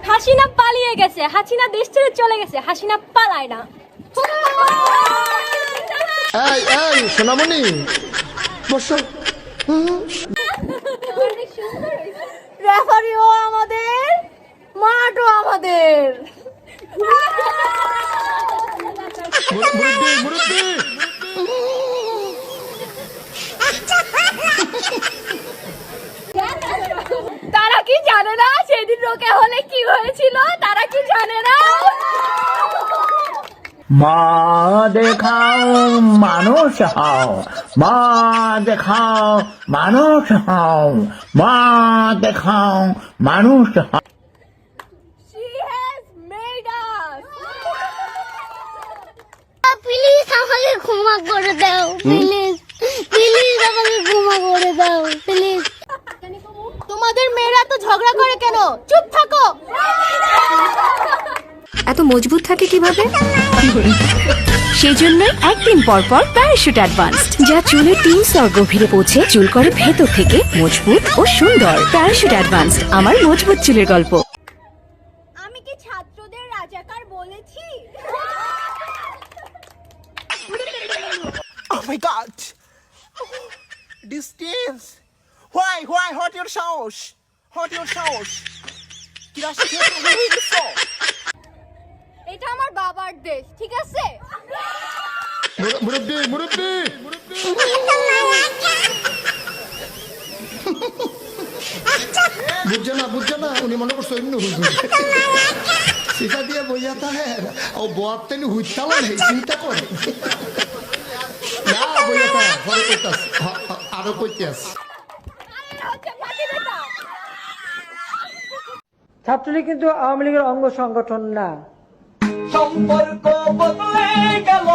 হাসিনা পালিয়ে গেছে, হাসিনা দেশ ছেড়ে চলে গেছে, হাসিনা পালায় না। এই এই সোনামণি বসো। রেফারিও আমাদের, মাঠও আমাদের। মুরব্বি মুরব্বি তারা কি জানে না সেদিন রোকে হলে কি হয়েছিল? তারা কি জানে না? মা দেখাও মানুষ হও, মা দেখাও মানুষ হও, মা দেখাও মানুষ হও। She has made us. Please আমাকে ক্ষমা করে দাও, প্লিজ প্লিজ আমাকে ক্ষমা করে দাও, প্লিজ। তোমাদের মেয়েরা তো ঝগড়া করে কেন? চুপ থাকো। এত মজবুত থাকে কিভাবে? সেই জন্যই একদিন পর পর প্যারাশুট অ্যাডভান্সড, যা চুলের 3 স্তর গভীরে পৌঁছে চুল করে ভেতর থেকে মজবুত ও সুন্দর। প্যারাশুট অ্যাডভান্সড, আমার মজবুত চুলের গল্প। আমি কি ছাত্রদের রাজাকার বলেছি? Oh my god! Distance! Why? What your sauce? What your sauce? এটা আমার বাবার দেশ, ঠিক আছে? মুরব্বি মুরব্বি বুঝছে না উনি মনে করছো এমনি হুজুর সেটা দিয়ে বইয়াতা হ্যাঁ ও বোয়াতে নি হুইতালা নেই চিন্তা করে না বইয়াতা পরে কইতাস আরো কইতাস। ছাত্রলীগ কিন্তু আওয়ামী লীগের অঙ্গ সংগঠন না। সম্পর্ক বদলে গেল